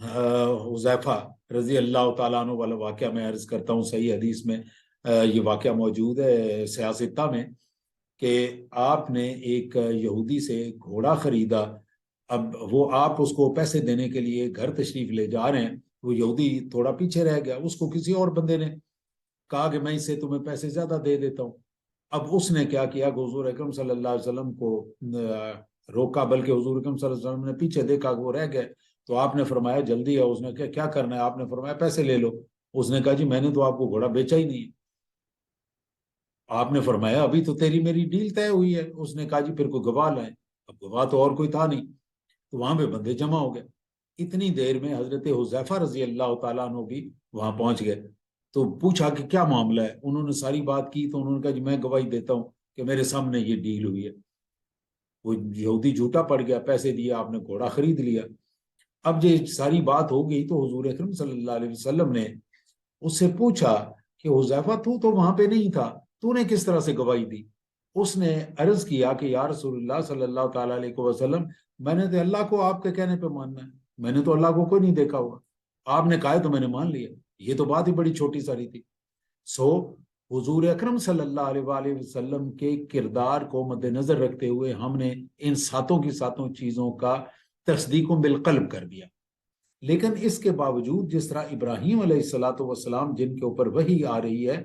حذیفہ رضی اللہ تعالیٰ عنہ والا واقعہ میں عرض کرتا ہوں، صحیح حدیث میں یہ واقعہ موجود ہے سیاستہ میں، کہ آپ نے ایک یہودی سے گھوڑا خریدا. اب وہ آپ اس کو پیسے دینے کے لیے گھر تشریف لے جا رہے ہیں، وہ یہودی تھوڑا پیچھے رہ گیا، اس کو کسی اور بندے نے کہا کہ میں اسے تمہیں پیسے زیادہ دے دیتا ہوں. اب اس نے کیا کیا کہ حضور اکرم صلی اللہ علیہ وسلم کو روکا، بلکہ حضور اکرم صلی اللہ علیہ وسلم نے پیچھے دیکھا کہ وہ رہ گئے، تو آپ نے فرمایا جلدی ہے. اس نے کہا کیا کرنا ہے؟ آپ نے فرمایا پیسے لے لو. اس نے کہا جی میں نے تو آپ کو گھوڑا بیچا ہی نہیں. آپ نے فرمایا ابھی تو تیری میری ڈیل طے ہوئی ہے. اس نے کہا جی پھر کوئی گواہ لائیں. اب گواہ تو اور کوئی تھا نہیں، تو وہاں پہ بندے جمع ہو گئے. اتنی دیر میں حضرت حذیفہ رضی اللہ تعالیٰ عنہ بھی وہاں پہنچ گئے. تو پوچھا کہ کیا معاملہ ہے؟ انہوں نے ساری بات کی. تو انہوں نے کہا جی میں گواہی دیتا ہوں کہ میرے سامنے یہ ڈیل ہوئی ہے. وہ یہودی جھوٹا پڑ گیا، پیسے دیے، آپ نے گھوڑا خرید لیا. اب یہ ساری بات ہو گئی تو حضور اکرم صلی اللہ علیہ وسلم نے اس سے پوچھا کہ حذیفہ تو وہاں پہ نہیں تھا، تو نے کس طرح سے گواہی دی؟ اس نے عرض کیا کہ یا رسول اللہ صلی اللہ تعالیٰ علیہ وسلم، میں نے تو اللہ کو آپ کے کہنے پہ ماننا ہے، میں نے تو اللہ کو کوئی نہیں دیکھا ہوا، آپ نے کہا ہے تو میں نے مان لیا. یہ تو بات ہی بڑی چھوٹی ساری تھی. سو حضور اکرم صلی اللہ علیہ وآلہ وسلم کے کردار کو مد نظر رکھتے ہوئے ہم نے ان ساتوں کی ساتوں چیزوں کا تصدیق بالقلب کر دیا. لیکن اس کے باوجود جس طرح ابراہیم علیہ الصلاۃ والسلام جن کے اوپر وحی آ رہی ہے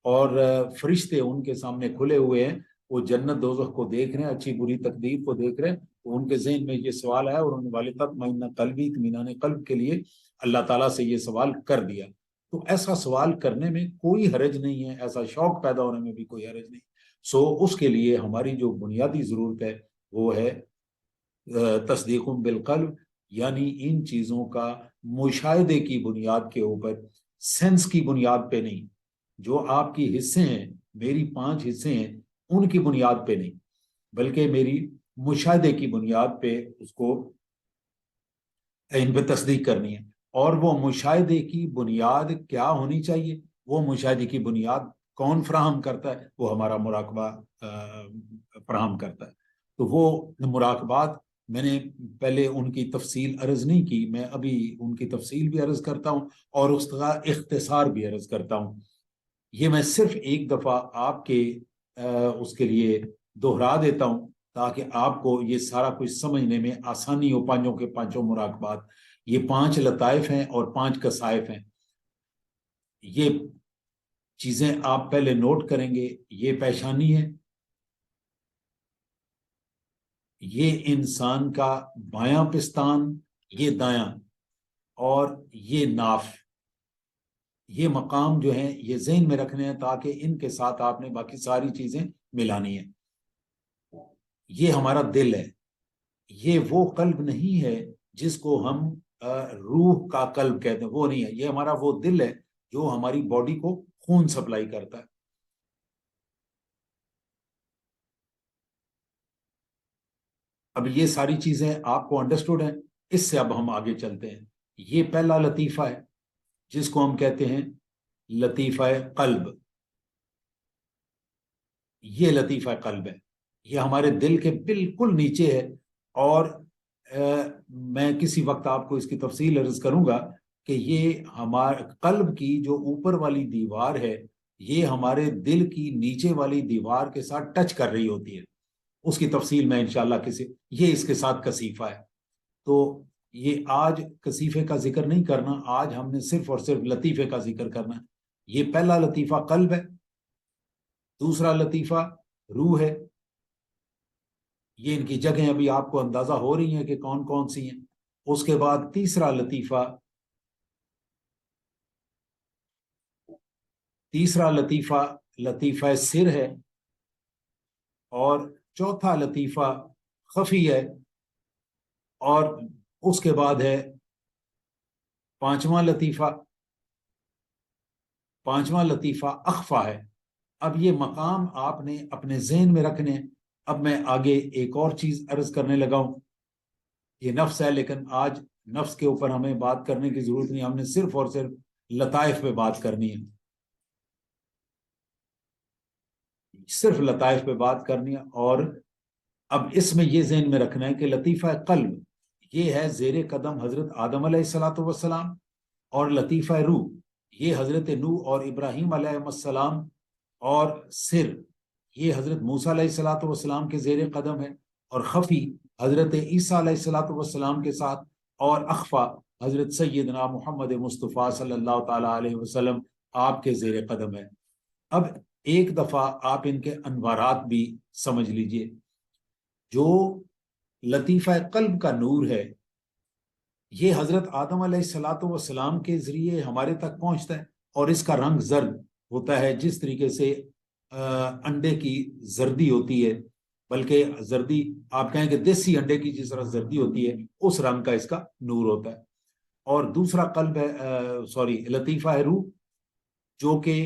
اور فرشتے ان کے سامنے کھلے ہوئے ہیں، وہ جنت دوزخ کو دیکھ رہے ہیں، اچھی بری تقدیر کو دیکھ رہے ہیں، تو ان کے ذہن میں یہ سوال ہے اور ان والے تطمئن قلبی، اطمینان قلب کے لیے اللہ تعالیٰ سے یہ سوال کر دیا. تو ایسا سوال کرنے میں کوئی حرج نہیں ہے، ایسا شوق پیدا ہونے میں بھی کوئی حرج نہیں. سو اس کے لیے ہماری جو بنیادی ضرورت ہے وہ ہے تصدیق بالقلب، یعنی ان چیزوں کا مشاہدے کی بنیاد کے اوپر، سینس کی بنیاد پہ نہیں. جو آپ کی حصے ہیں، میری 5 حصے ہیں، ان کی بنیاد پہ نہیں، بلکہ میری مشاہدے کی بنیاد پہ اس کو ان پہ تصدیق کرنی ہے. اور وہ مشاہدے کی بنیاد کیا ہونی چاہیے؟ وہ مشاہدے کی بنیاد کون فراہم کرتا ہے؟ وہ ہمارا مراقبہ فراہم کرتا ہے. تو وہ مراقبات میں نے پہلے ان کی تفصیل عرض نہیں کی، میں ابھی ان کی تفصیل بھی عرض کرتا ہوں اور اس کا اختصار بھی عرض کرتا ہوں. یہ میں صرف ایک دفعہ آپ کے اس کے لیے دہرا دیتا ہوں تاکہ آپ کو یہ سارا کچھ سمجھنے میں آسانی ہو. پانچوں کے پانچوں مراقبات، یہ 5 لطائف ہیں اور 5 کسائف ہیں. یہ چیزیں آپ پہلے نوٹ کریں گے. یہ پیشانی ہے، یہ انسان کا بایاں پستان، یہ دایاں، اور یہ ناف. یہ مقام جو ہیں یہ ذہن میں رکھنے ہیں تاکہ ان کے ساتھ آپ نے باقی ساری چیزیں ملانی ہیں. یہ ہمارا دل ہے. یہ وہ قلب نہیں ہے جس کو ہم روح کا قلب کہتے ہیں، وہ نہیں ہے. یہ ہمارا وہ دل ہے جو ہماری باڈی کو خون سپلائی کرتا ہے. اب یہ ساری چیزیں آپ کو انڈرسٹوڈ ہیں. اس سے اب ہم آگے چلتے ہیں. یہ پہلا لطیفہ ہے جس کو ہم کہتے ہیں لطیفہ قلب. یہ لطیفہ قلب ہے، یہ ہمارے دل کے بالکل نیچے ہے. اور میں کسی وقت آپ کو اس کی تفصیل عرض کروں گا کہ یہ ہمارے قلب کی جو اوپر والی دیوار ہے، یہ ہمارے دل کی نیچے والی دیوار کے ساتھ ٹچ کر رہی ہوتی ہے. اس کی تفصیل میں انشاءاللہ یہ اس کے ساتھ کسیفہ ہے. تو یہ آج کسیفے کا ذکر نہیں کرنا، آج ہم نے صرف اور صرف لطیفے کا ذکر کرنا ہے. یہ پہلا لطیفہ قلب ہے. دوسرا لطیفہ روح ہے. یہ ان کی جگہیں ابھی آپ کو اندازہ ہو رہی ہیں کہ کون کون سی ہیں. اس کے بعد تیسرا لطیفہ لطیفہ سر ہے. اور چوتھا لطیفہ خفی ہے. اور اس کے بعد ہے پانچواں لطیفہ اخفا ہے. اب یہ مقام آپ نے اپنے ذہن میں رکھنے. اب میں آگے ایک اور چیز عرض کرنے لگا ہوں. یہ نفس ہے، لیکن آج نفس کے اوپر ہمیں بات کرنے کی ضرورت نہیں، ہم نے صرف اور صرف لطائف پہ بات کرنی ہے. صرف لطائف پہ بات کرنی ہے. اور اب اس میں یہ ذہن میں رکھنا ہے کہ لطیفہ قلب یہ ہے زیر قدم حضرت آدم علیہ الصلوۃ والسلام، اور لطیفہ روح یہ حضرت نوح اور ابراہیم علیہ السلام، اور سر یہ حضرت موسیٰ علیہ الصلوۃ والسلام کے زیر قدم ہے، اور خفی حضرت عیسیٰ علیہ الصلوۃ والسلام کے ساتھ، اور اخفا حضرت سیدنا محمد مصطفیٰ صلی اللہ تعالیٰ علیہ وسلم آپ کے زیر قدم ہے۔ اب ایک دفعہ آپ ان کے انوارات بھی سمجھ لیجئے۔ جو لطیفہ قلب کا نور ہے یہ حضرت آدم علیہ الصلوۃ والسلام کے ذریعے ہمارے تک پہنچتا ہے، اور اس کا رنگ زرد ہوتا ہے، جس طریقے سے انڈے کی زردی ہوتی ہے، بلکہ زردی آپ کہیں کہ دیسی انڈے کی جس طرح زردی ہوتی ہے اس رنگ کا اس کا نور ہوتا ہے۔ اور دوسرا قلب ہے لطیفہ روح، جو کہ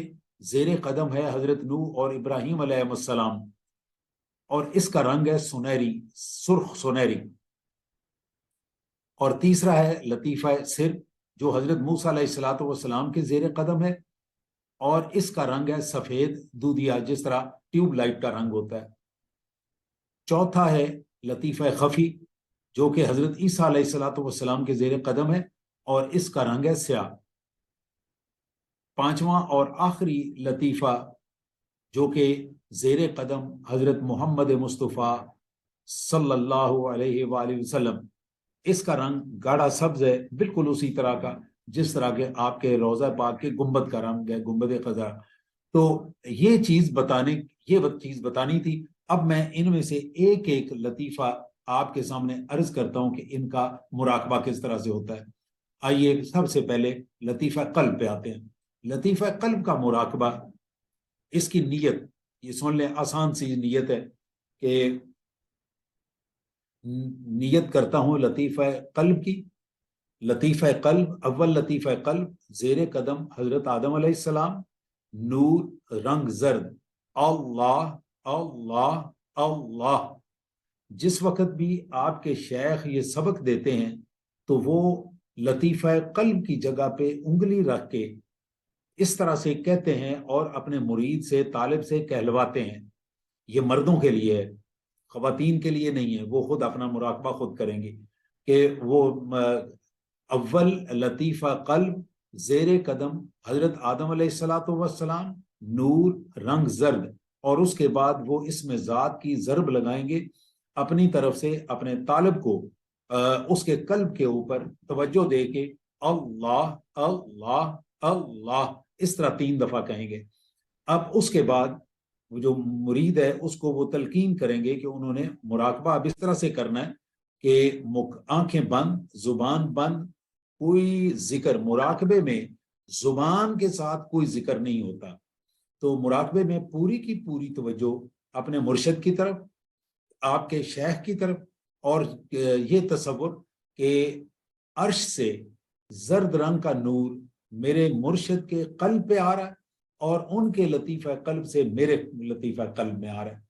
زیر قدم ہے حضرت نوح اور ابراہیم علیہ السلام، اور اس کا رنگ ہے سنہری، سرخ سنہری۔ اور تیسرا ہے لطیفہ سر، جو حضرت موسیٰ علیہ الصلوۃ والسلام کے زیر قدم ہے، اور اس کا رنگ ہے سفید دودھیا، جس طرح ٹیوب لائٹ کا رنگ ہوتا ہے۔ چوتھا ہے لطیفہ خفی، جو کہ حضرت عیسیٰ علیہ الصلوۃ والسلام کے زیر قدم ہے، اور اس کا رنگ ہے سیاہ۔ پانچواں اور آخری لطیفہ جو کہ زیر قدم حضرت محمد مصطفیٰ صلی اللہ علیہ وآلہ وسلم، اس کا رنگ گاڑھا سبز ہے، بالکل اسی طرح کا جس طرح کے آپ کے روضہ پاک کے گنبد کا رنگ ہے، گنبد خضرا۔ تو یہ چیز بتانی تھی۔ اب میں ان میں سے ایک ایک لطیفہ آپ کے سامنے عرض کرتا ہوں کہ ان کا مراقبہ کس طرح سے ہوتا ہے۔ آئیے سب سے پہلے لطیفہ قلب پہ آتے ہیں۔ لطیفہ قلب کا مراقبہ، اس کی نیت یہ سن لیں، آسان سی نیت ہے کہ نیت کرتا ہوں لطیفہ قلب کی۔ لطیفہ قلب، اول لطیفہ قلب، زیر قدم حضرت آدم علیہ السلام، نور رنگ زرد، اللہ اللہ اللہ۔ جس وقت بھی آپ کے شیخ یہ سبق دیتے ہیں تو وہ لطیفہ قلب کی جگہ پہ انگلی رکھ کے اس طرح سے کہتے ہیں اور اپنے مرید سے، طالب سے کہلواتے ہیں۔ یہ مردوں کے لیے ہے، خواتین کے لیے نہیں ہے، وہ خود اپنا مراقبہ خود کریں گی کہ وہ اول لطیفہ قلب زیر قدم حضرت آدم علیہ الصلوۃ والسلام، نور رنگ زرد، اور اس کے بعد وہ اس میں ذات کی ضرب لگائیں گے اپنی طرف سے اپنے طالب کو اس کے قلب کے اوپر توجہ دے کے اللہ اللہ اللہ اس طرح 3 دفعہ کہیں گے۔ اب اس کے بعد جو مرید ہے اس کو وہ تلقین کریں گے کہ انہوں نے مراقبہ اب اس طرح سے کرنا ہے کہ آنکھیں بند، زبان بند، کوئی ذکر، مراقبے میں زبان کے ساتھ کوئی ذکر نہیں ہوتا۔ تو مراقبے میں پوری کی پوری توجہ اپنے مرشد کی طرف، آپ کے شیخ کی طرف، اور یہ تصور کہ عرش سے زرد رنگ کا نور میرے مرشد کے قلب پہ آ رہا ہے اور ان کے لطیفہ قلب سے میرے لطیفہ قلب میں آ رہا ہے۔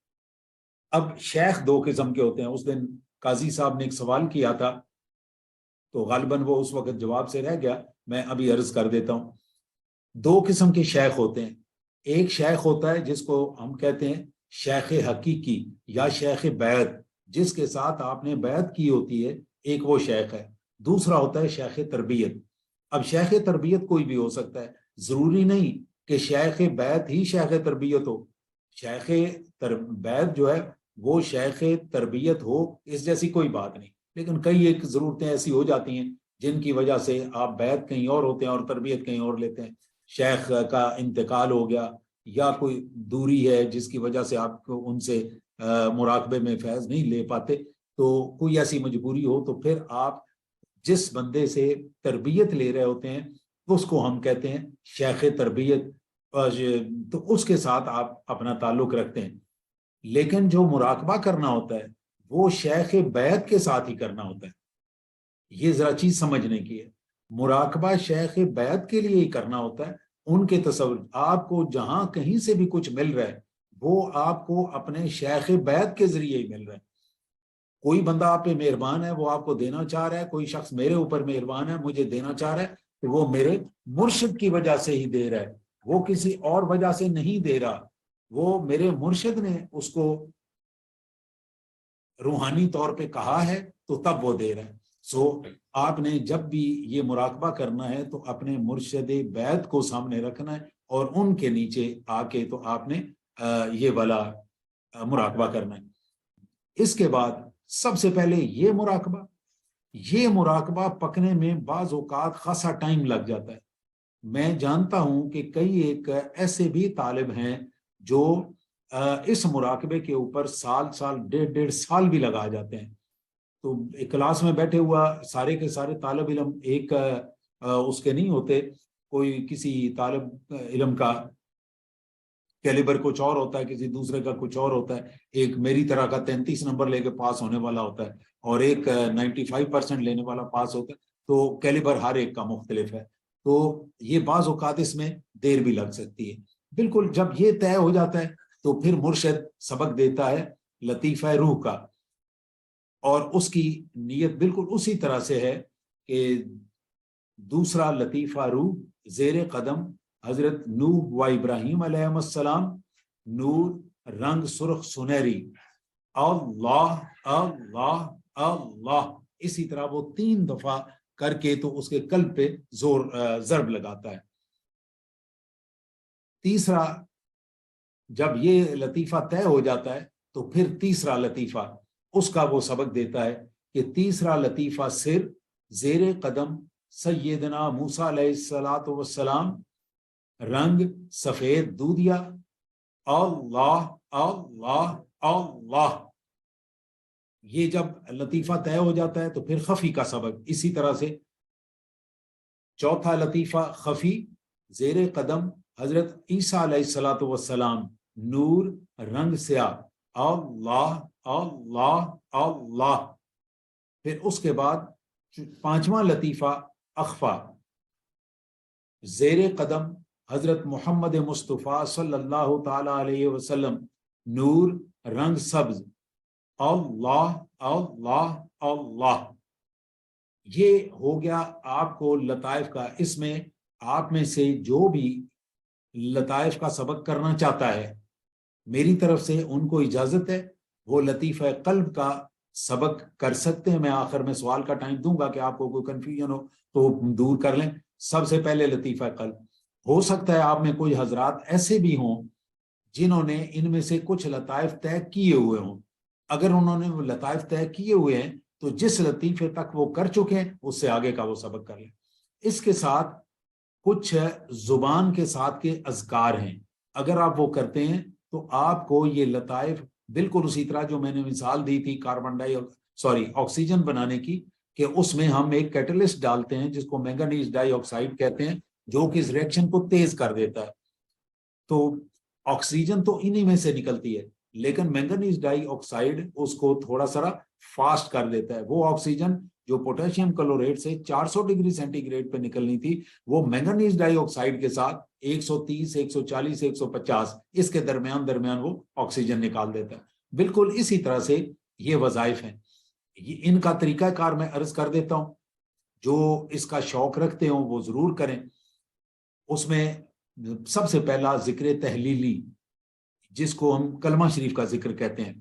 اب شیخ 2 قسم کے ہوتے ہیں۔ اس دن قاضی صاحب نے ایک سوال کیا تھا تو غالباً وہ اس وقت جواب سے رہ گیا، میں ابھی عرض کر دیتا ہوں۔ 2 قسم کے شیخ ہوتے ہیں۔ ایک شیخ ہوتا ہے جس کو ہم کہتے ہیں شیخ حقیقی یا شیخ بیعت، جس کے ساتھ آپ نے بیعت کی ہوتی ہے، ایک وہ شیخ ہے۔ دوسرا ہوتا ہے شیخ تربیت۔ اب شیخ تربیت کوئی بھی ہو سکتا ہے، ضروری نہیں کہ شیخ بیعت ہی شیخ تربیت ہو۔ شیخ بیعت جو ہے وہ شیخ تربیت ہو، اس جیسی کوئی بات نہیں، لیکن کئی ایک ضرورتیں ایسی ہو جاتی ہیں جن کی وجہ سے آپ بیعت کہیں اور ہوتے ہیں اور تربیت کہیں اور لیتے ہیں۔ شیخ کا انتقال ہو گیا یا کوئی دوری ہے جس کی وجہ سے آپ کو ان سے مراقبے میں فیض نہیں لے پاتے، تو کوئی ایسی مجبوری ہو تو پھر آپ جس بندے سے تربیت لے رہے ہوتے ہیں اس کو ہم کہتے ہیں شیخ تربیت، تو اس کے ساتھ آپ اپنا تعلق رکھتے ہیں۔ لیکن جو مراقبہ کرنا ہوتا ہے وہ شیخ بیعت کے ساتھ ہی کرنا ہوتا ہے۔ یہ ذرا چیز سمجھنے کی ہے، مراقبہ شیخ بیعت کے لیے ہی کرنا ہوتا ہے۔ ان کے تصور، آپ کو جہاں کہیں سے بھی کچھ مل رہا ہے وہ آپ کو اپنے شیخ بیعت کے ذریعے ہی مل رہا ہے۔ کوئی بندہ آپ پہ مہربان ہے، وہ آپ کو دینا چاہ رہا ہے، کوئی شخص میرے اوپر مہربان ہے، مجھے دینا چاہ رہا ہے، تو وہ میرے مرشد کی وجہ سے ہی دے رہا ہے، وہ کسی اور وجہ سے نہیں دے رہا، وہ میرے مرشد نے اس کو روحانی طور پہ کہا ہے تو تب وہ دے رہا ہے۔ آپ نے جب بھی یہ مراقبہ کرنا ہے تو اپنے مرشد بیت کو سامنے رکھنا ہے اور ان کے نیچے آ کے تو آپ نے یہ والا مراقبہ کرنا ہے۔ اس کے بعد سب سے پہلے یہ مراقبہ پکنے میں بعض اوقات خاصا ٹائم لگ جاتا ہے۔ میں جانتا ہوں کہ کئی ایک ایسے بھی طالب ہیں جو اس مراقبے کے اوپر سال 1.5 سال بھی لگا جاتے ہیں۔ تو ایک کلاس میں بیٹھے ہوا سارے کے سارے طالب علم ایک اس کے نہیں ہوتے، کوئی کسی طالب علم کا کیلیبر کچھ اور ہوتا ہے، کسی دوسرے کا کچھ اور ہوتا ہے۔ ایک میری طرح کا 33 نمبر لے کے پاس ہونے والا ہوتا ہے اور ایک 95% لینے والا پاس ہوتا ہے، تو کیلیبر ہر ایک کا مختلف ہے۔ تو یہ بعض اوقات اس میں دیر بھی لگ سکتی ہے۔ بالکل جب یہ طے ہو جاتا ہے تو پھر مرشد سبق دیتا ہے لطیفہ روح کا، اور اس کی نیت بالکل اسی طرح سے ہے کہ دوسرا لطیفہ روح زیر قدم حضرت نوح و ابراہیم علیہ السلام، نور رنگ سرخ سنہری، اللہ اللہ اللہ، اسی طرح وہ 3 دفعہ کر کے تو اس کے قلب پہ ضرب لگاتا ہے۔ تیسرا جب یہ لطیفہ طے ہو جاتا ہے تو پھر تیسرا لطیفہ اس کا وہ سبق دیتا ہے کہ تیسرا لطیفہ صرف زیر قدم سیدنا موسیٰ علیہ السلام، رنگ سفید دودھیا، اللہ اللہ اللہ۔ یہ جب لطیفہ طے ہو جاتا ہے تو پھر خفی کا سبق اسی طرح سے۔ چوتھا لطیفہ خفی زیر قدم حضرت عیسیٰ علیہ السلام، نور رنگ سیاہ، اللہ اللہ اللہ۔ پھر اس کے بعد 5واں لطیفہ اخفا زیر قدم حضرت محمد مصطفیٰ صلی اللہ تعالی علیہ وسلم، نور رنگ سبز، اللہ اللہ اللہ۔ یہ ہو گیا آپ کو لطائف کا۔ اس میں آپ میں سے جو بھی لطائف کا سبق کرنا چاہتا ہے، میری طرف سے ان کو اجازت ہے، وہ لطیفہ قلب کا سبق کر سکتے ہیں۔ میں آخر میں سوال کا ٹائم دوں گا کہ آپ کو کوئی کنفیوژن ہو تو دور کر لیں۔ سب سے پہلے لطیفہ قلب، ہو سکتا ہے آپ میں کوئی حضرات ایسے بھی ہوں جنہوں نے ان میں سے کچھ لطائف طے کیے ہوئے ہوں۔ اگر انہوں نے وہ لطائف طے کیے ہوئے ہیں تو جس لطیفے تک وہ کر چکے ہیں اس سے آگے کا وہ سبق کر لیں۔ اس کے ساتھ کچھ زبان کے ساتھ کے اذکار ہیں، اگر آپ وہ کرتے ہیں تو آپ کو یہ لطائف بالکل اسی طرح جو میں نے مثال دی تھی آکسیجن بنانے کی، کہ اس میں ہم ایک کیٹلسٹ ڈالتے ہیں جس کو مینگنیز ڈائی آکسائڈ کہتے ہیں، جو کہ اس ریئیکشن کو تیز کر دیتا ہے۔ تو آکسیجن تو انہی میں سے نکلتی ہے، لیکن مینگنیز ڈائی آکسائڈ اس کو تھوڑا سا فاسٹ کر دیتا ہے۔ وہ آکسیجن جو پوٹیشیم کلوریٹ سے 400 ڈگری سینٹی گریڈ پہ نکلنی تھی، وہ مینگنیز ڈائی آکسائڈ کے ساتھ 130 140 150 اس کے درمیان وہ آکسیجن نکال دیتا ہے۔ بالکل اسی طرح سے یہ وظائف ہیں۔ ان کا طریقہ کار میں عرض کر دیتا ہوں، جو اس کا شوق رکھتے ہوں وہ ضرور کریں۔ اس میں سب سے پہلا ذکر تحلیلی، جس کو ہم کلمہ شریف کا ذکر کہتے ہیں،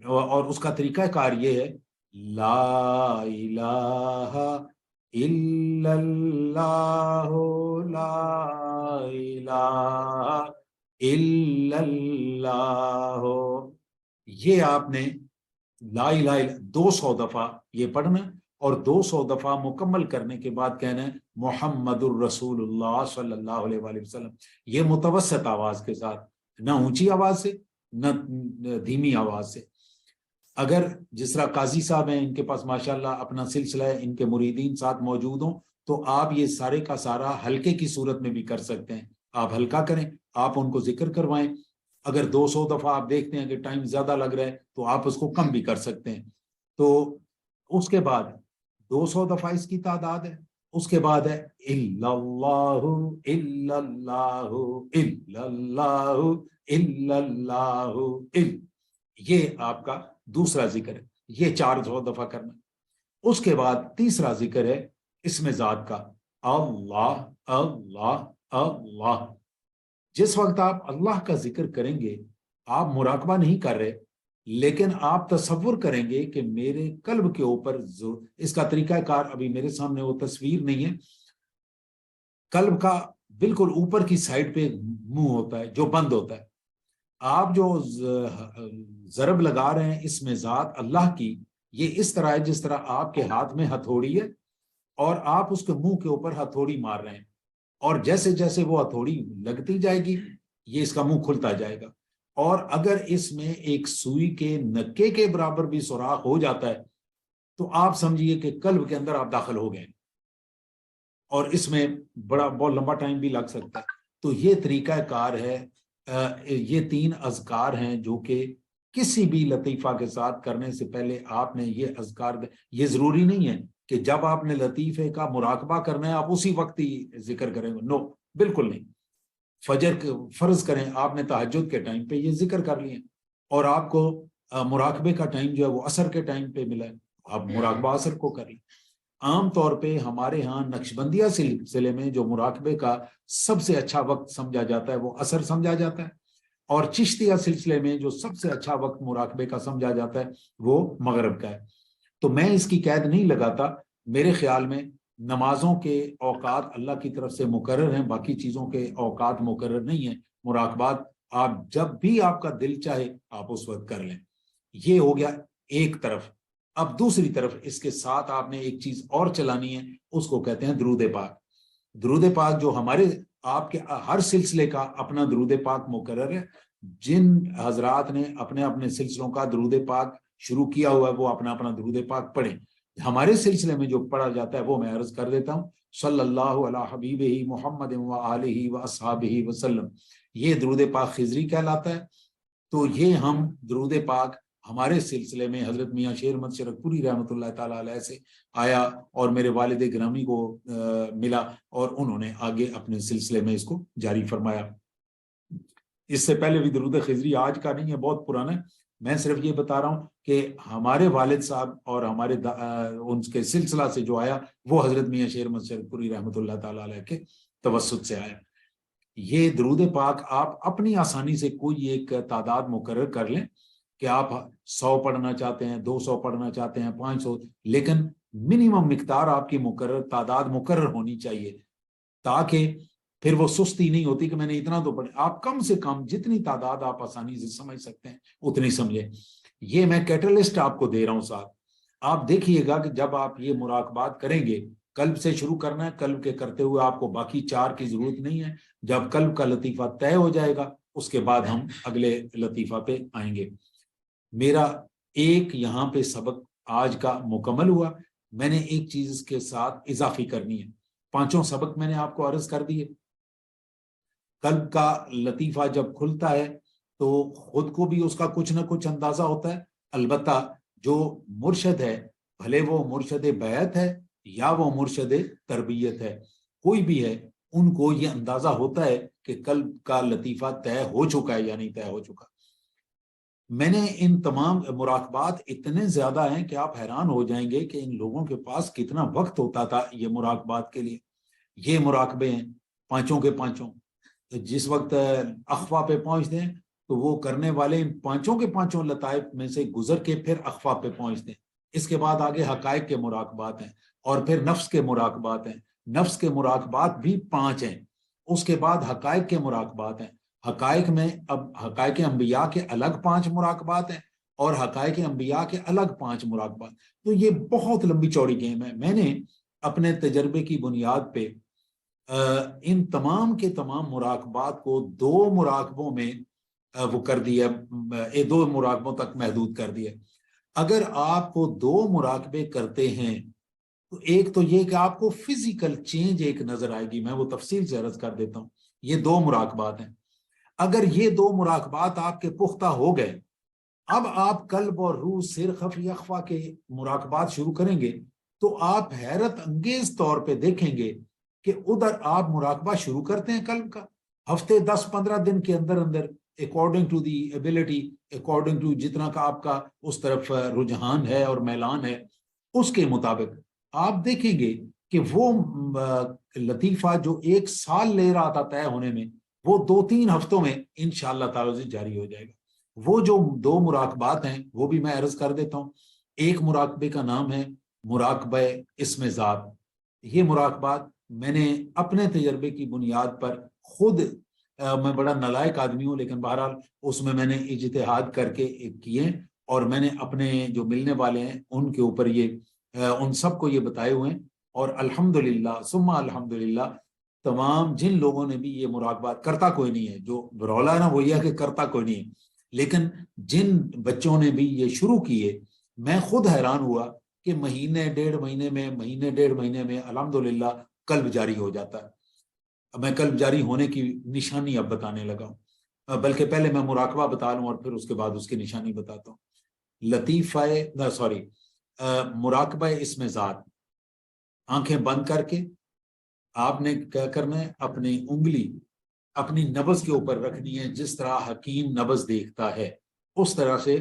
اور اس کا طریقہ کار یہ ہے، لا الہ الا اللہ لا الہ الا اللہ۔ یہ آپ نے لا الہ الا 200 دفعہ یہ پڑھنا، اور 200 دفعہ مکمل کرنے کے بعد کہنا ہے محمد الرسول اللہ صلی اللہ علیہ وآلہ وسلم۔ یہ متوسط آواز کے ساتھ، نہ اونچی آواز سے نہ دھیمی آواز سے۔ اگر جس طرح قاضی صاحب ہیں، ان کے پاس ماشاءاللہ اپنا سلسلہ ہے، ان کے مریدین ساتھ موجود ہوں، تو آپ یہ سارے کا سارا ہلکے کی صورت میں بھی کر سکتے ہیں۔ آپ ہلکا کریں، آپ ان کو ذکر کروائیں۔ اگر 200 دفعہ آپ دیکھتے ہیں کہ ٹائم زیادہ لگ رہا ہے تو آپ اس کو کم بھی کر سکتے ہیں۔ تو اس کے بعد 200 دفعہ اس کی تعداد ہے۔ اس کے بعد ہے الا اللہ الا اللہ الا اللہ الا اللہ، یہ آپ کا دوسرا ذکر ہے، یہ 400 دفعہ کرنا۔ اس کے بعد تیسرا ذکر ہے اسم ذات کا، اللہ اللہ اللہ۔ جس وقت آپ اللہ کا ذکر کریں گے، آپ مراقبہ نہیں کر رہے، لیکن آپ تصور کریں گے کہ میرے قلب کے اوپر اس کا طریقہ کار ابھی میرے سامنے وہ تصویر نہیں ہے، قلب کا بالکل اوپر کی سائڈ پہ منہ ہوتا ہے جو بند ہوتا ہے. آپ جو ضرب لگا رہے ہیں اس میں ذات اللہ کی، یہ اس طرح ہے جس طرح آپ کے ہاتھ میں ہتھوڑی ہے اور آپ اس کے منہ کے اوپر ہتھوڑی مار رہے ہیں، اور جیسے جیسے وہ ہتھوڑی لگتی جائے گی یہ اس کا منہ کھلتا جائے گا. اور اگر اس میں ایک سوئی کے نکے کے برابر بھی سوراخ ہو جاتا ہے تو آپ سمجھیے کہ قلب کے اندر آپ داخل ہو گئے، اور اس میں بہت لمبا ٹائم بھی لگ سکتا ہے. تو یہ طریقہ کار ہے، یہ 3 اذکار ہیں جو کہ کسی بھی لطیفہ کے ساتھ کرنے سے پہلے آپ نے یہ اذکار، یہ ضروری نہیں ہے کہ جب آپ نے لطیفے کا مراقبہ کرنا ہے آپ اسی وقت ہی ذکر کریں گے، نو، بالکل نہیں. فجر فرض کریں آپ نے تہجد کے ٹائم پہ یہ ذکر کر لیے اور آپ کو مراقبے کا ٹائم جو ہے وہ عصر کے ٹائم پہ ملا ہے، آپ مراقبہ عصر کو کر لیں. عام طور پہ ہمارے ہاں نقشبندیہ سلسلے میں جو مراقبے کا سب سے اچھا وقت سمجھا جاتا ہے وہ عصر سمجھا جاتا ہے، اور چشتیہ سلسلے میں جو سب سے اچھا وقت مراقبے کا سمجھا جاتا ہے وہ مغرب کا ہے. تو میں اس کی قید نہیں لگاتا، میرے خیال میں نمازوں کے اوقات اللہ کی طرف سے مقرر ہیں، باقی چیزوں کے اوقات مقرر نہیں ہیں. مراقبات آپ جب بھی آپ کا دل چاہے آپ اس وقت کر لیں. یہ ہو گیا ایک طرف. اب دوسری طرف اس کے ساتھ آپ نے ایک چیز اور چلانی ہے، اس کو کہتے ہیں درود پاک. درود پاک جو ہمارے آپ کے ہر سلسلے کا اپنا درود پاک مقرر ہے. جن حضرات نے اپنے اپنے سلسلوں کا درود پاک شروع کیا ہوا ہے وہ اپنا اپنا درود پاک پڑھیں. ہمارے سلسلے میں جو پڑھا جاتا ہے وہ میں عرض کر دیتا ہوں، صلی اللہ علی حبیبہ محمد و آلہ و اصحابہ وسلم. یہ درود پاک خضری کہلاتا ہے. تو یہ ہم درود پاک ہمارے سلسلے میں حضرت میاں شیر احمد شرک پوری رحمۃ اللہ تعالیٰ علیہ سے آیا اور میرے والد گرامی کو ملا اور انہوں نے آگے اپنے سلسلے میں اس کو جاری فرمایا. اس سے پہلے بھی درود خضری آج کا نہیں ہے، بہت پرانا ہے. میں صرف یہ بتا رہا ہوں کہ ہمارے والد صاحب اور ہمارے ان کے سلسلہ سے جو آیا وہ حضرت میاں شیر احمد شرک پوری رحمۃ اللہ تعالیٰ علیہ کے توسط سے آیا. یہ درود پاک آپ اپنی آسانی سے کوئی ایک تعداد مقرر کر لیں کہ آپ 100 پڑھنا چاہتے ہیں، 200 پڑھنا چاہتے ہیں، 500، لیکن منیمم مقدار آپ کی مقرر تعداد مقرر ہونی چاہیے تاکہ پھر وہ سستی نہیں ہوتی کہ میں نے اتنا تو پڑھا. آپ کم سے کم جتنی تعداد آپ آسانی سے سمجھ سکتے ہیں اتنی سمجھیں. یہ میں کیٹلسٹ آپ کو دے رہا ہوں ساتھ. آپ دیکھیے گا کہ جب آپ یہ مراقبات کریں گے، قلب سے شروع کرنا ہے، قلب کے کرتے ہوئے آپ کو باقی 4 کی ضرورت نہیں ہے. جب قلب کا لطیفہ طے ہو جائے گا اس کے بعد ہم اگلے لطیفہ پہ آئیں گے. میرا ایک یہاں پہ سبق آج کا مکمل ہوا. میں نے ایک چیز اس کے ساتھ اضافی کرنی ہے. 5 سبق میں نے آپ کو عرض کر دیے. قلب کا لطیفہ جب کھلتا ہے تو خود کو بھی اس کا کچھ نہ کچھ اندازہ ہوتا ہے. البتہ جو مرشد ہے، بھلے وہ مرشد بیعت ہے یا وہ مرشد تربیت ہے، کوئی بھی ہے، ان کو یہ اندازہ ہوتا ہے کہ قلب کا لطیفہ طے ہو چکا ہے یا نہیں طے ہو چکا. میں نے ان تمام مراقبات اتنے زیادہ ہیں کہ آپ حیران ہو جائیں گے کہ ان لوگوں کے پاس کتنا وقت ہوتا تھا یہ مراقبات کے لیے. یہ مراقبے ہیں 5 کے 5. جس وقت اخفا پہ پہنچتے ہیں تو وہ کرنے والے ان 5 کے 5 لطائف میں سے گزر کے پھر اخفا پہ پہنچتے ہیں. اس کے بعد آگے حقائق کے مراقبات ہیں اور پھر نفس کے مراقبات ہیں. نفس کے مراقبات بھی 5 ہیں. اس کے بعد حقائق کے مراقبات ہیں. حقائق میں اب حقائق انبیاء کے الگ 5 مراقبات ہیں اور حقائق انبیاء کے الگ 5 مراقبات. تو یہ بہت لمبی چوڑی گیم ہے. میں نے اپنے تجربے کی بنیاد پہ ان تمام کے تمام مراقبات کو 2 مراقبوں میں وہ کر دیا، 2 مراقبوں تک محدود کر دیا. اگر آپ کو 2 مراقبے کرتے ہیں تو ایک تو یہ کہ آپ کو فزیکل چینج ایک نظر آئے گی. میں وہ تفصیل سے عرض کر دیتا ہوں. یہ 2 مراقبات ہیں. اگر یہ 2 مراقبات آپ کے پختہ ہو گئے، اب آپ قلب اور روح، سر، خفی، اخفا کے مراقبات شروع کریں گے تو آپ حیرت انگیز طور پہ دیکھیں گے کہ ادھر آپ مراقبہ شروع کرتے ہیں قلب کا ہفتے 10-15 دن کے اندر اندر، according to the ability, according to جتنا کا آپ کا اس طرف رجحان ہے اور میلان ہے، اس کے مطابق آپ دیکھیں گے کہ وہ لطیفہ جو 1 سال لے رہا تھا طے ہونے میں، وہ 2-3 ہفتوں میں انشاءاللہ تعالی جاری ہو جائے گا. وہ جو 2 مراقبات ہیں وہ بھی میں عرض کر دیتا ہوں. ایک مراقبے کا نام ہے مراقبہ اسم ذات. یہ مراقبات میں نے اپنے تجربے کی بنیاد پر خود میں بڑا نالائق آدمی ہوں لیکن بہرحال اس میں نے اجتہاد کر کے کیے اور میں نے اپنے جو ملنے والے ہیں ان کے اوپر ان سب کو یہ بتائے ہوئے ہیں. اور الحمدللہ ثم الحمدللہ تمام جن لوگوں نے بھی یہ مراقبات، کرتا کوئی نہیں ہے، جو رولا ہے نا وہ یہ کہ کرتا کوئی نہیں ہے، لیکن جن بچوں نے بھی یہ شروع کیے میں خود حیران ہوا کہ مہینے ڈیڑھ مہینے میں الحمدللہ قلب جاری ہو جاتا ہے. میں قلب جاری ہونے کی نشانی اب بتانے لگا ہوں، بلکہ پہلے میں مراقبہ بتا لوں اور پھر اس کے بعد اس کی نشانی بتاتا ہوں. مراقبہ اسم ذات. آنکھیں بند کر کے آپ نے کیا کرنا ہے، اپنی انگلی اپنی نبض کے اوپر رکھنی ہے. جس طرح حکیم نبض دیکھتا ہے اس طرح سے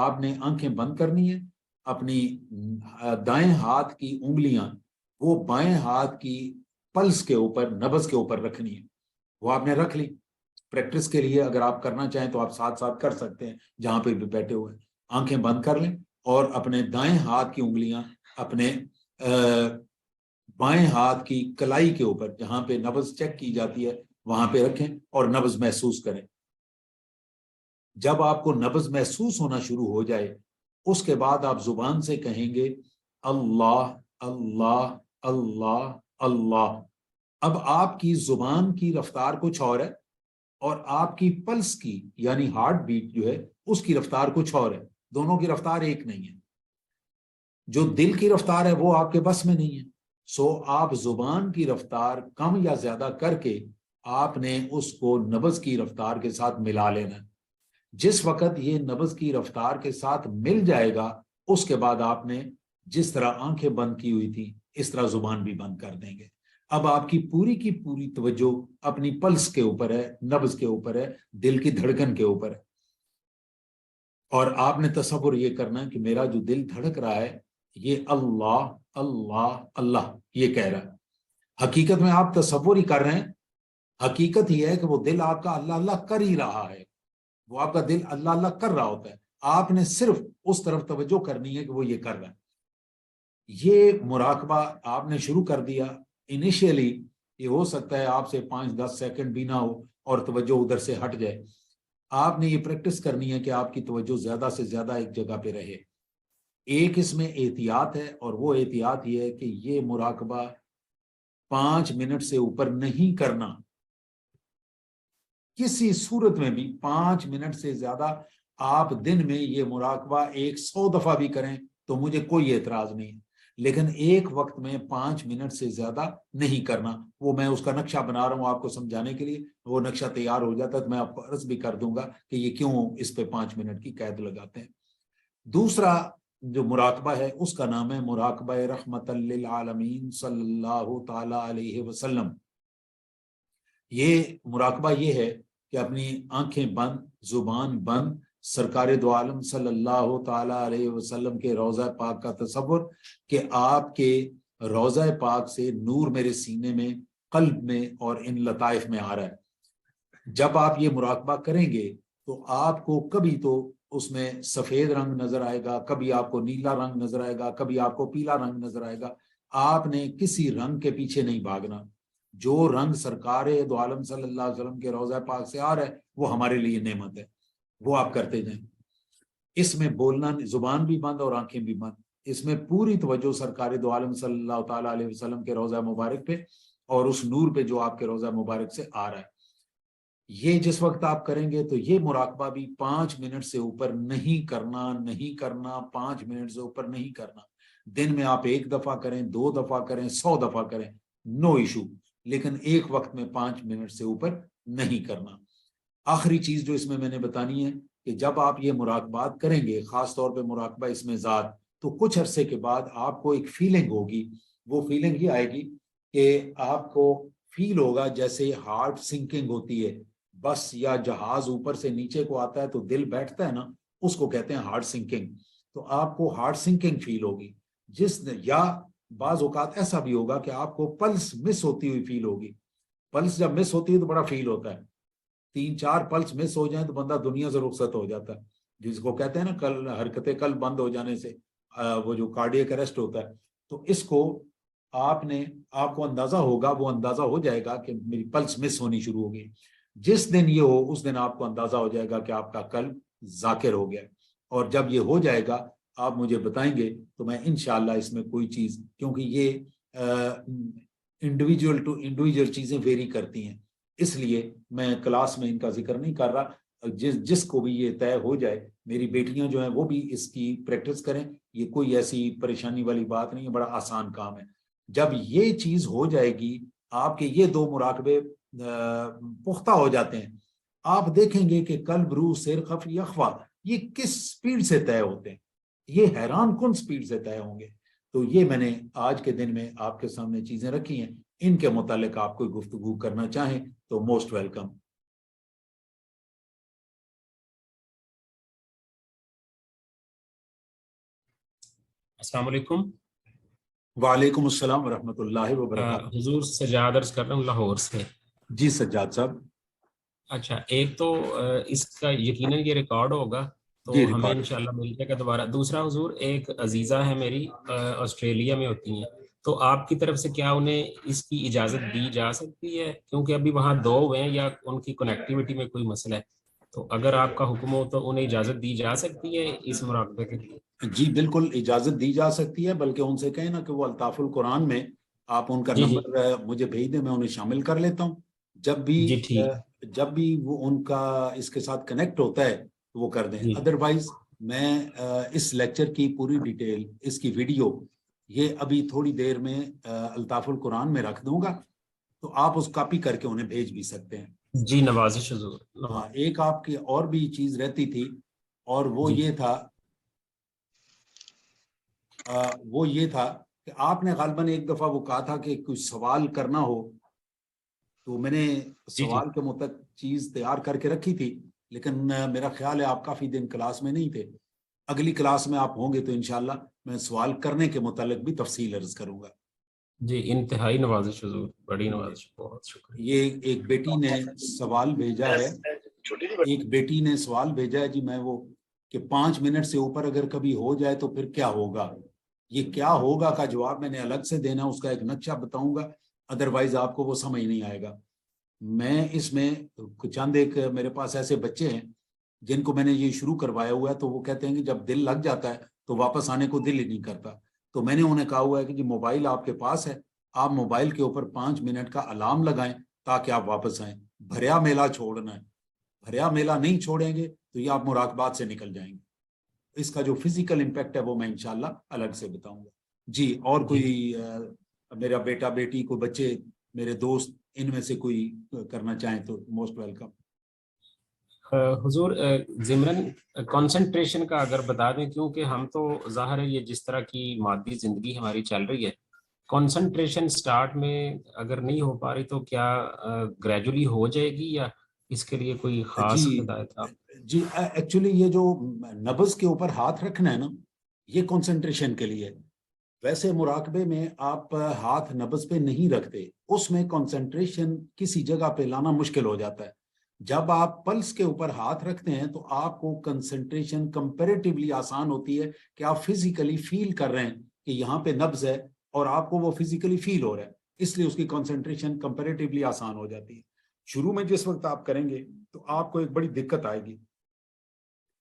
آپ نے آنکھیں بند کرنی ہے. اپنی دائیں ہاتھ کی انگلیاں وہ بائیں ہاتھ کی پلس کے اوپر، نبض کے اوپر رکھنی ہے. وہ آپ نے رکھ لی. پریکٹس کے لیے اگر آپ کرنا چاہیں تو آپ ساتھ ساتھ کر سکتے ہیں جہاں پہ بھی بیٹھے ہوئے. آنکھیں بند کر لیں اور اپنے دائیں ہاتھ کی انگلیاں اپنے بائیں ہاتھ کی کلائی کے اوپر جہاں پہ نبض چیک کی جاتی ہے وہاں پہ رکھیں اور نبض محسوس کریں. جب آپ کو نبض محسوس ہونا شروع ہو جائے اس کے بعد آپ زبان سے کہیں گے اللہ اللہ اللہ اللہ. اب آپ کی زبان کی رفتار کچھ اور ہے اور آپ کی پلس کی یعنی ہارٹ بیٹ جو ہے اس کی رفتار کچھ اور ہے. دونوں کی رفتار ایک نہیں ہے. جو دل کی رفتار ہے وہ آپ کے بس میں نہیں ہے. سو آپ زبان کی رفتار کم یا زیادہ کر کے آپ نے اس کو نبض کی رفتار کے ساتھ ملا لینا ہے. جس وقت یہ نبض کی رفتار کے ساتھ مل جائے گا اس کے بعد آپ نے جس طرح آنکھیں بند کی ہوئی تھی اس طرح زبان بھی بند کر دیں گے. اب آپ کی پوری توجہ اپنی پلس کے اوپر ہے، نبض کے اوپر ہے، دل کی دھڑکن کے اوپر ہے. اور آپ نے تصور یہ کرنا ہے کہ میرا جو دل دھڑک رہا ہے یہ اللہ اللہ اللہ یہ کہہ رہا ہے. حقیقت میں آپ تصور ہی کر رہے ہیں. حقیقت یہ ہے کہ وہ دل آپ کا اللہ اللہ کر ہی رہا ہے. وہ آپ کا دل اللہ اللہ کر رہا ہوتا ہے. آپ نے صرف اس طرف توجہ کرنی ہے کہ وہ یہ کر رہا ہے. یہ مراقبہ آپ نے شروع کر دیا. انیشیلی یہ ہو سکتا ہے آپ سے 5-10 سیکنڈ بھی نہ ہو اور توجہ ادھر سے ہٹ جائے. آپ نے یہ پریکٹس کرنی ہے کہ آپ کی توجہ زیادہ سے زیادہ ایک جگہ پہ رہے. ایک اس میں احتیاط ہے اور وہ احتیاط یہ ہے کہ یہ مراقبہ 5 منٹ سے اوپر نہیں کرنا. کسی صورت میں بھی 5 منٹ سے زیادہ آپ دن میں یہ مراقبہ 100 دفعہ بھی کریں تو مجھے کوئی اعتراض نہیں، لیکن ایک وقت میں 5 منٹ سے زیادہ نہیں کرنا. وہ میں اس کا نقشہ بنا رہا ہوں آپ کو سمجھانے کے لیے. وہ نقشہ تیار ہو جاتا ہے تو میں آپ کو عرض بھی کر دوں گا کہ یہ کیوں اس پہ 5 منٹ کی قید لگاتے ہیں. دوسرا جو مراقبہ ہے اس کا نام ہے مراقبہ رحمت للعالمین صلی اللہ تعالی علیہ وسلم. یہ مراقبہ یہ ہے کہ اپنی آنکھیں بند، زبان بند، سرکار دو عالم صلی اللہ تعالی علیہ وسلم کے روضہ پاک کا تصور کہ آپ کے روضہ پاک سے نور میرے سینے میں، قلب میں اور ان لطائف میں آ رہا ہے. جب آپ یہ مراقبہ کریں گے تو آپ کو کبھی تو اس میں سفید رنگ نظر آئے گا، کبھی آپ کو نیلا رنگ نظر آئے گا، کبھی آپ کو پیلا رنگ نظر آئے گا. آپ نے کسی رنگ کے پیچھے نہیں بھاگنا. جو رنگ سرکار دو عالم صلی اللہ علیہ وسلم کے روضہ پاک سے آ رہا ہے وہ ہمارے لیے نعمت ہے، وہ آپ کرتے جائیں. اس میں بولنا، زبان بھی بند اور آنکھیں بھی بند. اس میں پوری توجہ سرکار دو عالم صلی اللہ تعالیٰ علیہ وسلم کے روضہ مبارک پہ اور اس نور پہ جو آپ کے روضہ مبارک سے آ رہا ہے. یہ جس وقت آپ کریں گے تو یہ مراقبہ بھی 5 منٹ سے اوپر نہیں کرنا، 5 منٹ سے اوپر نہیں کرنا. دن میں آپ 1 دفعہ کریں، 2 دفعہ کریں، 100 دفعہ کریں، نو ایشو، لیکن ایک وقت میں 5 منٹ سے اوپر نہیں کرنا. آخری چیز جو اس میں نے بتانی ہے کہ جب آپ یہ مراقبات کریں گے، خاص طور پہ مراقبہ اس میں ذات، تو کچھ عرصے کے بعد آپ کو ایک فیلنگ ہوگی. وہ فیلنگ یہ آئے گی کہ آپ کو فیل ہوگا جیسے ہارٹ سنکنگ ہوتی ہے. بس یا جہاز اوپر سے نیچے کو آتا ہے تو دل بیٹھتا ہے نا، اس کو کہتے ہیں ہارٹ سنکنگ. تو آپ کو ہارٹ سنکنگ فیل ہوگی. یا بعض اوقات ایسا بھی ہوگا کہ آپ کو پلس مس ہوتی ہوئی فیل ہوگی. پلس جب مس ہوتی ہے تو بڑا فیل ہوتا ہے. 3-4 پلس مس ہو جائیں تو بندہ دنیا سے رخصت ہو جاتا ہے، جس کو کہتے ہیں نا کل حرکتیں کل بند ہو جانے سے وہ جو کارڈیک اریسٹ ہوتا ہے. تو اس کو آپ کو اندازہ ہوگا، وہ اندازہ ہو جائے گا کہ میری پلس مس ہونی شروع ہوگی. جس دن یہ ہو اس دن آپ کو اندازہ ہو جائے گا کہ آپ کا قلب ذاکر ہو گیا. اور جب یہ ہو جائے گا آپ مجھے بتائیں گے تو میں انشاءاللہ اس میں کوئی چیز، کیونکہ یہ انڈیویجول ٹو انڈیویجول چیزیں ویری کرتی ہیں، اس لیے میں کلاس میں ان کا ذکر نہیں کر رہا. جس کو بھی یہ طے ہو جائے، میری بیٹیاں جو ہیں وہ بھی اس کی پریکٹس کریں. یہ کوئی ایسی پریشانی والی بات نہیں ہے، بڑا آسان کام ہے. جب یہ چیز ہو جائے گی، آپ کے یہ 2 مراقبے پختہ ہو جاتے ہیں، آپ دیکھیں گے کہ قلب، روح، سر، خف، یخوا یہ کس سپیڈ سے طے ہوتے ہیں. یہ حیران کن سپیڈ سے طے ہوں گے. تو یہ میں نے آج کے دن میں آپ کے سامنے چیزیں رکھی ہیں. ان کے متعلق آپ کوئی گفتگو کرنا چاہیں تو موسٹ ویلکم. السلام علیکم. وعلیکم السلام ورحمۃ اللہ وبرکاتہ. حضور سجاد عرض کر رہا ہوں لاہور سے. جی سجاد صاحب. اچھا، ایک تو اس کا یقیناً یہ ریکارڈ ہوگا تو جی ہمیں ریکارڈ. انشاءاللہ مل جائے گا دوبارہ. دوسرا حضور، ایک عزیزہ ہے میری، آسٹریلیا میں ہوتی ہیں، تو آپ کی طرف سے کیا انہیں اس کی اجازت دی جا سکتی ہے؟ کیونکہ ابھی وہاں 2 ہوئے ہیں یا ان کی کنیکٹیوٹی میں کوئی مسئلہ ہے، تو اگر آپ کا حکم ہو تو انہیں اجازت دی جا سکتی ہے اس مراقبے کے لیے؟ جی بالکل اجازت دی جا سکتی ہے، بلکہ ان سے کہیں نا کہ وہ الطاف القرآن میں آپ ان کا جی جی نمبر مجھے بھیج دیں، میں انہیں شامل کر لیتا ہوں. جی ٹھیک. جب بھی وہ ان کا اس کے ساتھ کنیکٹ ہوتا ہے تو وہ کر دیں. جی ادروائز میں اس لیکچر کی پوری ڈیٹیل، اس کی ویڈیو یہ ابھی تھوڑی دیر میں الطاف القرآن میں رکھ دوں گا، تو آپ اس کاپی کر کے انہیں بھیج بھی سکتے ہیں. جی نوازش حضور. ہاں، ایک آپ کی اور بھی چیز رہتی تھی، اور وہ جی یہ تھا کہ آپ نے غالباً ایک دفعہ وہ کہا تھا کہ کچھ سوال کرنا ہو، تو میں نے جی جی سوال کے متعلق چیز تیار کر کے رکھی تھی، لیکن میرا خیال ہے آپ کافی دن کلاس میں نہیں تھے. اگلی کلاس میں آپ ہوں گے تو انشاءاللہ میں سوال کرنے کے متعلق بھی تفصیل عرض کروں گا. جی انتہائی نوازش حضور، بڑی نوازش، بہت شکریہ. یہ ایک بیٹی نے سوال بھیجا ہے، جی میں وہ کہ 5 منٹ سے اوپر اگر کبھی ہو جائے تو پھر کیا ہوگا. یہ کیا ہوگا کا جواب میں نے الگ سے دینا، اس کا ایک نقشہ بتاؤں گا، ادروائز آپ کو وہ سمجھ نہیں آئے گا. میں اس میں چند ایک میرے پاس ایسے بچے ہیں جن کو میں نے یہ شروع کروایا ہوا ہے، تو وہ کہتے ہیں کہ جب دل لگ جاتا ہے تو واپس آنے کو دل ہی نہیں کرتا. تو میں نے انہیں کہا ہوا ہے کہ جی موبائل آپ کے پاس ہے، آپ موبائل کے اوپر 5 منٹ کا الارم لگائیں تاکہ آپ واپس آئیں. بھریا میلہ چھوڑنا ہے، بھریا میلہ نہیں چھوڑیں گے تو یہ آپ مراقبات سے نکل جائیں گے. اس کا جو فزیکل امپیکٹ ہے وہ میں انشاءاللہ الگ سے بتاؤں گا. جی اور کوئی میرا بیٹا بیٹی کو بچے میرے دوست ان میں سے کوئی کرنا چاہیں تو موسٹ ویلکم. حضور ضمن کنسنٹریشن کا اگر بتا دیں، کیونکہ ہم تو ظاہر ہے یہ جس طرح کی مادی زندگی ہماری چل رہی ہے، کنسنٹریشن سٹارٹ میں اگر نہیں ہو پا رہی تو کیا گریجولی ہو جائے گی، یا اس کے لیے کوئی خاص ہدایت آپ؟ جی ایکچولی یہ جو نبض کے اوپر ہاتھ رکھنا ہے نا، یہ کنسنٹریشن کے لیے. ویسے مراقبے میں آپ ہاتھ نبض پہ نہیں رکھتے، اس میں کنسنٹریشن کسی جگہ پہ لانا مشکل ہو جاتا ہے. جب آپ پلس کے اوپر ہاتھ رکھتے ہیں تو آپ کو کنسنٹریشن کمپیریٹیولی آسان ہوتی ہے کہ آپ فزیکلی فیل کر رہے ہیں کہ یہاں پہ نبض ہے اور آپ کو وہ فزیکلی فیل ہو رہا ہے، اس لیے اس کی کنسنٹریشن کمپیریٹیولی آسان ہو جاتی ہے. شروع میں جس وقت آپ کریں گے تو آپ کو ایک بڑی دقت آئے گی.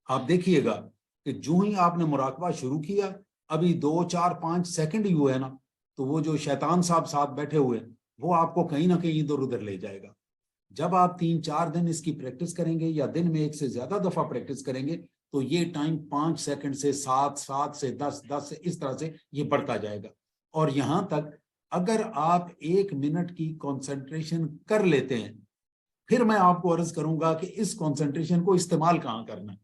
آپ دیکھیے گا کہ جو ہی آپ نے مراقبہ شروع کیا، ابھی 2 4 5 سیکنڈ ہی ہوئے نا، تو وہ جو شیطان صاحب ساتھ بیٹھے ہوئے وہ آپ کو کہیں نہ کہیں ادھر ادھر لے جائے گا. جب آپ 3-4 دن اس کی پریکٹس کریں گے یا دن میں 1 سے زیادہ دفعہ پریکٹس کریں گے تو یہ ٹائم 5 سیکنڈ سے 7 7 سے 10 10 سے اس طرح سے یہ بڑھتا جائے گا. اور یہاں تک اگر آپ 1 منٹ کی کنسنٹریشن کر لیتے ہیں، پھر میں آپ کو عرض کروں گا کہ اس کنسنٹریشن کو استعمال کہاں کرنا ہے.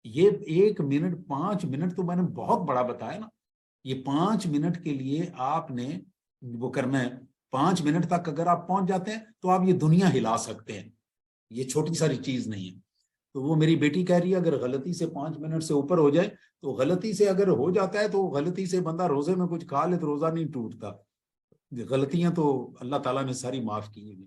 یہ 1 منٹ 5 منٹ تو میں نے بہت بڑا بتایا نا. یہ 5 منٹ کے لیے آپ نے وہ کرنا ہے. 5 منٹ تک اگر آپ پہنچ جاتے ہیں تو آپ یہ دنیا ہلا سکتے ہیں. یہ چھوٹی ساری چیز نہیں ہے. تو وہ میری بیٹی کہہ رہی ہے اگر غلطی سے 5 منٹ سے اوپر ہو جائے تو غلطی سے اگر ہو جاتا ہے تو غلطی سے بندہ روزے میں کچھ کھا لے تو روزہ نہیں ٹوٹتا. غلطیاں تو اللہ تعالیٰ نے ساری معاف کی ہیں.